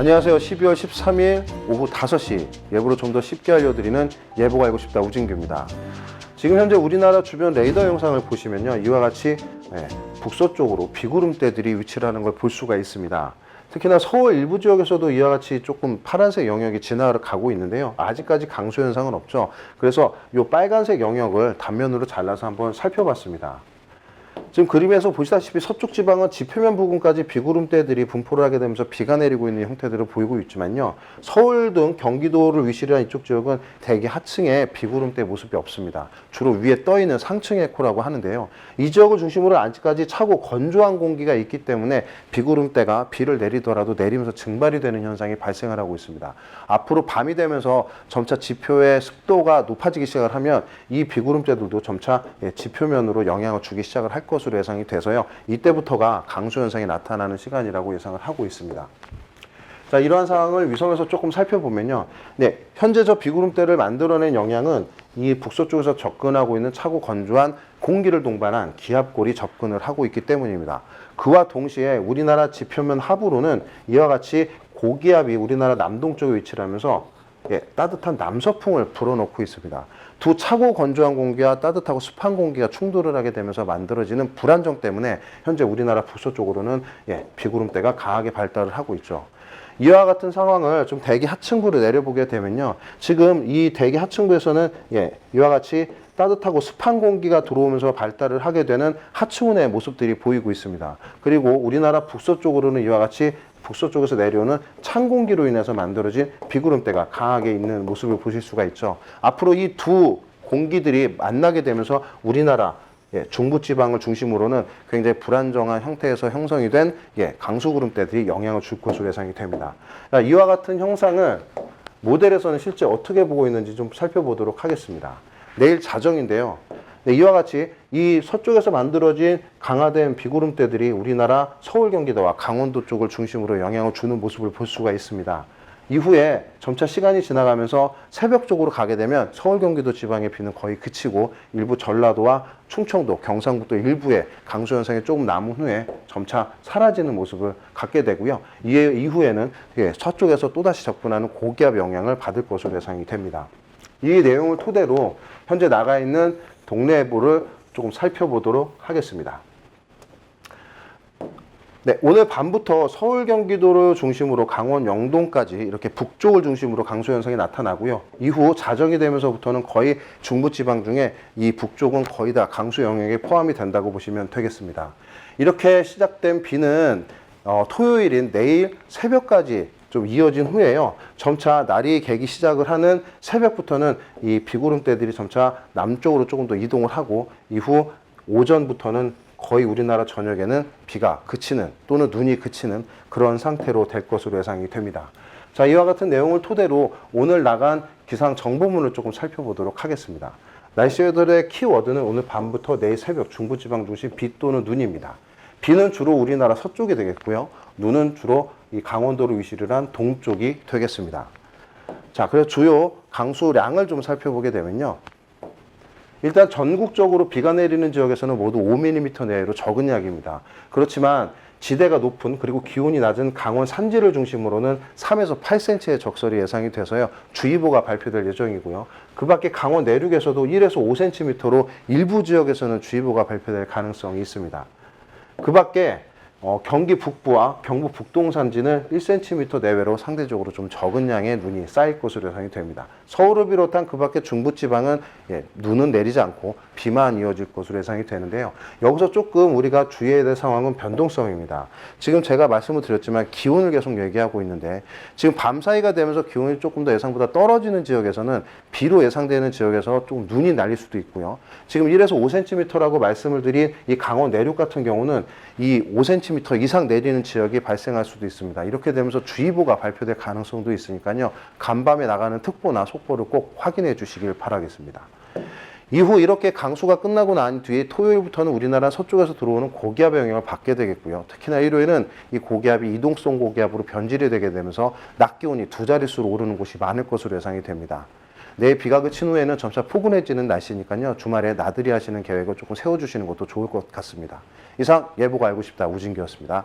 안녕하세요. 12월 13일 오후 5시 예보를 좀 더 쉽게 알려드리는 예보가 알고 싶다 우진규입니다. 지금 현재 우리나라 주변 레이더 영상을 보시면요, 이와 같이 북서쪽으로 비구름대들이 위치를 하는 걸 볼 수가 있습니다. 특히나 서울 일부 지역에서도 이와 같이 조금 파란색 영역이 지나가러 가고 있는데요, 아직까지 강수 현상은 없죠. 그래서 이 빨간색 영역을 단면으로 잘라서 한번 살펴봤습니다. 지금 그림에서 보시다시피 서쪽 지방은 지표면 부근까지 비구름대들이 분포를 하게 되면서 비가 내리고 있는 형태들을 보이고 있지만요, 서울 등 경기도를 위시를 한 이쪽 지역은 대기 하층에 비구름대 모습이 없습니다. 주로 위에 떠 있는 상층 에코라고 하는데요, 이 지역을 중심으로 아직까지 차고 건조한 공기가 있기 때문에 비구름대가 비를 내리더라도 내리면서 증발이 되는 현상이 발생을 하고 있습니다. 앞으로 밤이 되면서 점차 지표의 습도가 높아지기 시작을 하면 이 비구름대들도 점차 지표면으로 영향을 주기 시작을 할 것으로 예상이 돼서요, 이때부터가 강수 현상이 나타나는 시간이라고 예상을 하고 있습니다. 자, 이러한 상황을 위성에서 조금 살펴보면요, 현재 저 비구름대를 만들어낸 영향은 이 북서쪽에서 접근하고 있는 차고 건조한 공기를 동반한 기압골이 접근을 하고 있기 때문입니다. 그와 동시에 우리나라 지표면 하부로는 이와 같이 고기압이 우리나라 남동쪽에 위치를 하면서 따뜻한 남서풍을 불어넣고 있습니다. 두 차고 건조한 공기와 따뜻하고 습한 공기가 충돌을 하게 되면서 만들어지는 불안정 때문에 현재 우리나라 북서쪽으로는 비구름대가 강하게 발달을 하고 있죠. 이와 같은 상황을 좀 대기 하층부로 내려보게 되면요, 지금 이 대기 하층부에서는 이와 같이 따뜻하고 습한 공기가 들어오면서 발달을 하게 되는 하층운의 모습들이 보이고 있습니다. 그리고 우리나라 북서쪽으로는 이와 같이 북서쪽에서 내려오는 찬 공기로 인해서 만들어진 비구름대가 강하게 있는 모습을 보실 수가 있죠. 앞으로 이 두 공기들이 만나게 되면서 우리나라 중부지방을 중심으로는 굉장히 불안정한 형태에서 형성이 된 강수구름대들이 영향을 줄 것으로 예상이 됩니다. 이와 같은 형상을 모델에서는 실제 어떻게 보고 있는지 좀 살펴보도록 하겠습니다. 내일 자정인데요, 이와 같이 이 서쪽에서 만들어진 강화된 비구름대들이 우리나라 서울 경기도와 강원도 쪽을 중심으로 영향을 주는 모습을 볼 수가 있습니다. 이후에 점차 시간이 지나가면서 새벽 쪽으로 가게 되면 서울 경기도 지방의 비는 거의 그치고 일부 전라도와 충청도, 경상북도 일부에 강수 현상이 조금 남은 후에 점차 사라지는 모습을 갖게 되고요, 이후에는 서쪽에서 또다시 접근하는 고기압 영향을 받을 것으로 예상이 됩니다. 이 내용을 토대로 현재 나가 있는 동네 예보를 조금 살펴보도록 하겠습니다. 오늘 밤부터 서울 경기도를 중심으로 강원 영동까지 이렇게 북쪽을 중심으로 강수 현상이 나타나고요, 이후 자정이 되면서부터는 거의 중부지방 중에 이 북쪽은 거의 다 강수 영역에 포함이 된다고 보시면 되겠습니다. 이렇게 시작된 비는 토요일인 내일 새벽까지 좀 이어진 후에요, 점차 날이 개기 시작을 하는 새벽부터는 이 비구름대들이 점차 남쪽으로 조금 더 이동을 하고, 이후 오전부터는 거의 우리나라 전역에는 비가 그치는 또는 눈이 그치는 그런 상태로 될 것으로 예상이 됩니다. 자, 이와 같은 내용을 토대로 오늘 나간 기상 정보문을 조금 살펴보도록 하겠습니다. 날씨들의 키워드는 오늘 밤부터 내일 새벽 중부지방 중심 비 또는 눈입니다. 비는 주로 우리나라 서쪽이 되겠고요, 눈은 주로 이 강원도로 위치를 한 동쪽이 되겠습니다. 자, 그래서 주요 강수량을 좀 살펴보게 되면요, 일단 전국적으로 비가 내리는 지역에서는 모두 5mm 내외로 적은 양입니다. 그렇지만 지대가 높은 그리고 기온이 낮은 강원 산지를 중심으로는 3에서 8cm의 적설이 예상이 돼서요, 주의보가 발표될 예정이고요, 그 밖에 강원 내륙에서도 1에서 5cm로 일부 지역에서는 주의보가 발표될 가능성이 있습니다. 그 밖에 경기 북부와 경북 북동산지는 1cm 내외로 상대적으로 좀 적은 양의 눈이 쌓일 것으로 예상이 됩니다. 서울을 비롯한 그 밖에 중부지방은 눈은 내리지 않고 비만 이어질 것으로 예상이 되는데요, 여기서 조금 우리가 주의해야 될 상황은 변동성입니다. 지금 제가 말씀을 드렸지만 기온을 계속 얘기하고 있는데, 지금 밤사이가 되면서 기온이 조금 더 예상보다 떨어지는 지역에서는 비로 예상되는 지역에서 좀 눈이 날릴 수도 있고요, 지금 1에서 5cm라고 말씀을 드린 이 강원 내륙 같은 경우는 이 5cm 이상 내리는 지역이 발생할 수도 있습니다. 이렇게 되면서 주의보가 발표될 가능성도 있으니까요, 간밤에 나가는 특보나 속보를 꼭 확인해 주시길 바라겠습니다. 이후 이렇게 강수가 끝나고 난 뒤에 토요일부터는 우리나라 서쪽에서 들어오는 고기압의 영향을 받게 되겠고요, 특히나 일요일은 이 고기압이 이동성 고기압으로 변질이 되게 되면서 낮 기온이 두 자릿수로 오르는 곳이 많을 것으로 예상이 됩니다. 내일 비가 그친 후에는 점차 포근해지는 날씨니까요, 주말에 나들이 하시는 계획을 조금 세워주시는 것도 좋을 것 같습니다. 이상 예보가 알고 싶다 우진규였습니다.